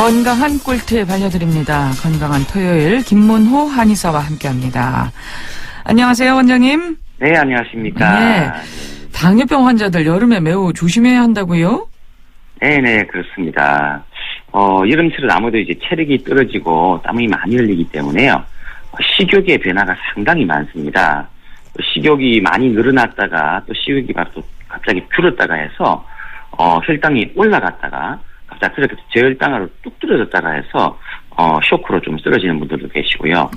건강한 꿀팁 알려드립니다. 건강한 토요일 김문호 한의사와 함께합니다. 안녕하세요, 원장님. 네, 안녕하십니까. 네, 당뇨병 환자들 여름에 매우 조심해야 한다고요? 네, 그렇습니다. 여름철은 아무래도 이제 체력이 떨어지고 땀이 많이 흘리기 때문에요. 식욕의 변화가 상당히 많습니다. 식욕이 많이 늘어났다가 또 식욕이 또 갑자기 줄었다가 해서 혈당이 올라갔다가 갑자기 그렇게 저혈당으로 뚝 떨어졌다가 해서 쇼크로 좀 쓰러지는 분들도 계시고요.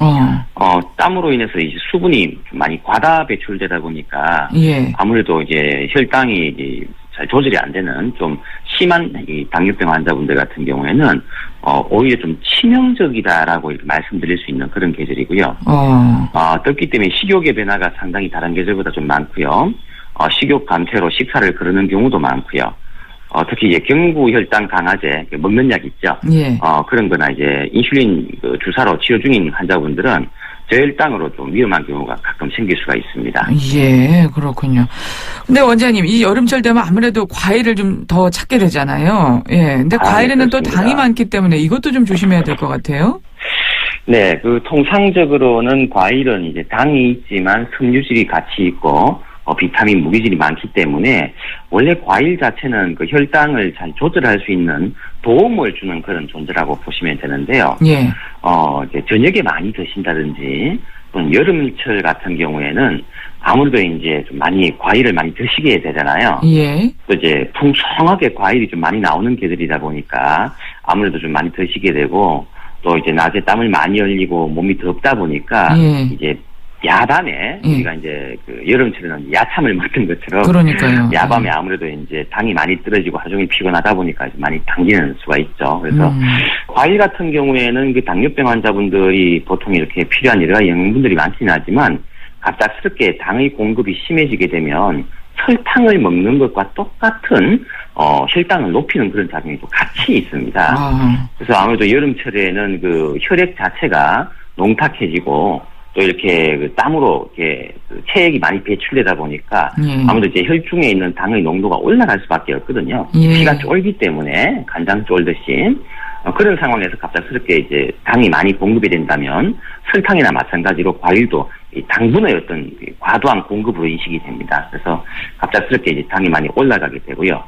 땀으로 인해서 이제 수분이 좀 많이 과다 배출되다 보니까 예. 아무래도 이제 혈당이 잘 조절이 안 되는 좀 심한 이 당뇨병 환자분들 같은 경우에는 오히려 좀 치명적이다라고 이렇게 말씀드릴 수 있는 그런 계절이고요. 덥기 때문에 식욕의 변화가 상당히 다른 계절보다 좀 많고요. 식욕 감퇴로 식사를 거르는 경우도 많고요. 특히 이제 경구 혈당 강화제 먹는 약 있죠. 예. 그런 거나 이제 인슐린 주사로 치료 중인 환자분들은 저혈당으로 좀 위험한 경우가 가끔 생길 수가 있습니다. 예, 그렇군요. 근데 원장님, 이 여름철 되면 아무래도 과일을 좀 더 찾게 되잖아요. 예. 근데 과일에는 또 당이 많기 때문에 이것도 좀 조심해야 될 것 같아요. 네, 통상적으로는 과일은 이제 당이 있지만 섬유질이 같이 있고 비타민, 무기질이 많기 때문에 원래 과일 자체는 그 혈당을 잘 조절할 수 있는 도움을 주는 그런 존재라고 보시면 되는데요. 예. 이제 저녁에 많이 드신다든지 또는 여름철 같은 경우에는 아무래도 이제 좀 많이 과일을 많이 드시게 되잖아요. 예. 또 이제 풍성하게 과일이 좀 많이 나오는 계절이다 보니까 아무래도 좀 많이 드시게 되고 또 이제 낮에 땀을 많이 흘리고 몸이 덥다 보니까 예. 이제 야밤에 우리가 이제 그 여름철에는 야참을 먹던 것처럼 그러니까요. 야밤에 아무래도 이제 당이 많이 떨어지고 하루 종일 피곤하다 보니까 많이 당기는 수가 있죠. 그래서 과일 같은 경우에는 그 당뇨병 환자분들이 보통 이렇게 필요한 여러 가지 영양분들이 많지는 하지만 갑작스럽게 당의 공급이 심해지게 되면 설탕을 먹는 것과 똑같은 혈당을 높이는 그런 작용이 또 같이 있습니다. 그래서 아무래도 여름철에는 그 혈액 자체가 농탁해지고 또 이렇게 그 땀으로 이렇게 그 체액이 많이 배출되다 보니까 아무래도 이제 혈중에 있는 당의 농도가 올라갈 수밖에 없거든요. 예. 피가 쫄기 때문에 간장 쫄듯이 그런 상황에서 갑작스럽게 이제 당이 많이 공급이 된다면 설탕이나 마찬가지로 과일도 이 당분의 어떤 과도한 공급으로 인식이 됩니다. 그래서 갑작스럽게 이제 당이 많이 올라가게 되고요.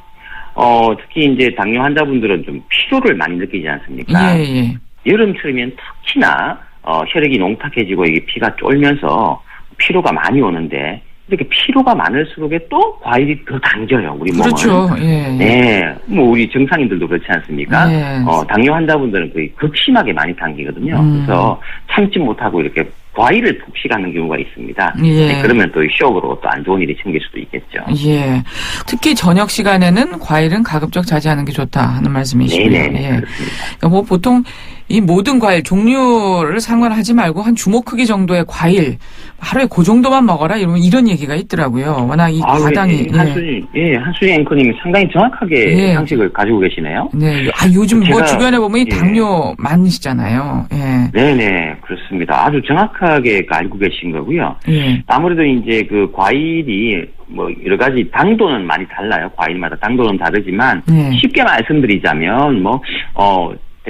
특히 이제 당뇨 환자분들은 좀 피로를 많이 느끼지 않습니까? 예. 여름철이면 특히나 혈액이 농탁해지고 이게 피가 쫄면서 피로가 많이 오는데 이렇게 피로가 많을수록 또 과일이 더 당겨요, 우리 몸은. 그렇죠. 예. 네, 우리 정상인들도 그렇지 않습니까? 예. 당뇨 환자분들은 거의 극심하게 많이 당기거든요. 그래서 참지 못하고 이렇게 과일을 폭식하는 경우가 있습니다. 예. 네, 그러면 또 쇼크로 또 안 좋은 일이 생길 수도 있겠죠. 예. 특히 저녁 시간에는 과일은 가급적 자제하는 게 좋다 하는 말씀이시고요. 네네. 예. 그렇습니다. 그러니까 뭐 보통 이 모든 과일 종류를 상관하지 말고 한 주먹 크기 정도의 과일 하루에 그 정도만 먹어라 이런 얘기가 있더라고요. 워낙 이 과당이 한수진 앵커님이 상당히 정확하게 상식을 가지고 계시네요. 네. 요즘 뭐 주변에 보면 이 당뇨 많으시잖아요. 예. 네네, 그렇습니다. 아주 정확하게 알고 계신 거고요. 예. 아무래도 이제 그 과일이 뭐 여러 가지 당도는 많이 달라요. 과일마다 당도는 다르지만 쉽게 말씀드리자면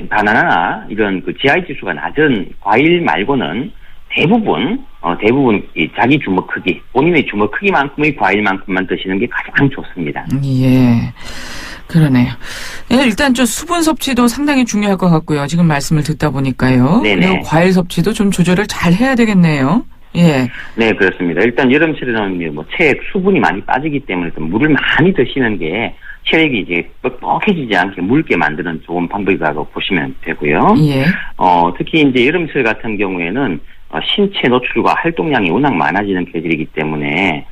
바나나나 이런 그 GI 지수가 낮은 과일 말고는 대부분 이 자기 주먹 크기, 본인의 주먹 크기만큼의 과일만큼만 드시는 게 가장 좋습니다. 예. 그러네요. 예, 일단 수분 섭취도 상당히 중요할 것 같고요. 지금 말씀을 듣다 보니까요. 네네. 그리고 과일 섭취도 좀 조절을 잘 해야 되겠네요. 예. 네, 그렇습니다. 일단 여름철에는 체액 수분이 많이 빠지기 때문에 물을 많이 드시는 게 혈액이 이제 뻑뻑해지지 않게 묽게 만드는 좋은 방법이라고 보시면 되고요. 예. 특히 이제 여름철 같은 경우에는 신체 노출과 활동량이 워낙 많아지는 계절이기 때문에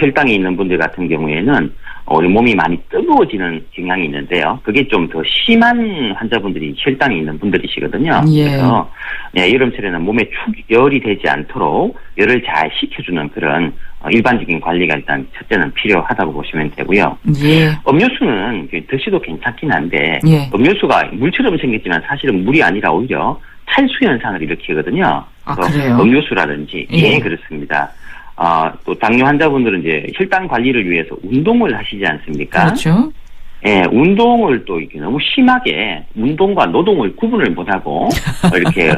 혈당이 있는 분들 같은 경우에는 우리 몸이 많이 뜨거워지는 경향이 있는데요. 그게 좀 더 심한 환자분들이 혈당이 있는 분들이시거든요. 예. 그래서 여름철에는 몸에 열이 되지 않도록 열을 잘 식혀주는 그런 일반적인 관리가 일단 첫째는 필요하다고 보시면 되고요. 예. 음료수는 드셔도 괜찮긴 한데 음료수가 물처럼 생겼지만 사실은 물이 아니라 오히려 탈수 현상을 일으키거든요. 그래요? 음료수라든지 그렇습니다. 또 당뇨 환자분들은 이제 혈당 관리를 위해서 운동을 하시지 않습니까? 그렇죠. 운동을 또 이렇게 너무 심하게 운동과 노동을 구분을 못하고 이렇게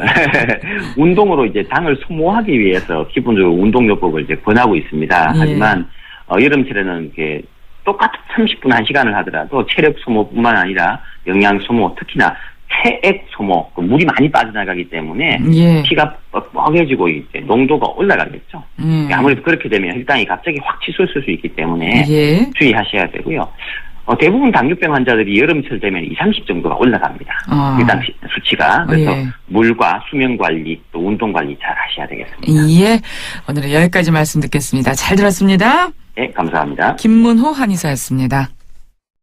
운동으로 이제 당을 소모하기 위해서 기본적으로 운동요법을 이제 권하고 있습니다. 예. 하지만 여름철에는 이렇게 똑같은 30분 1시간을 하더라도 체력 소모뿐만 아니라 영양 소모, 특히나 체액 소모, 물이 많이 빠져나가기 때문에 예. 피가 뻑뻑해지고 이제 농도가 올라가겠죠. 아무래도 그렇게 되면 혈당이 갑자기 확 치솟을 수 있기 때문에 예. 주의하셔야 되고요. 대부분 당뇨병 환자들이 여름철 되면 20, 30 정도가 올라갑니다. 일단 수치가. 그래서 예. 물과 수면 관리 또 운동 관리 잘 하셔야 되겠습니다. 예. 오늘은 여기까지 말씀 듣겠습니다. 잘 들었습니다. 네, 감사합니다. 김문호 한의사였습니다.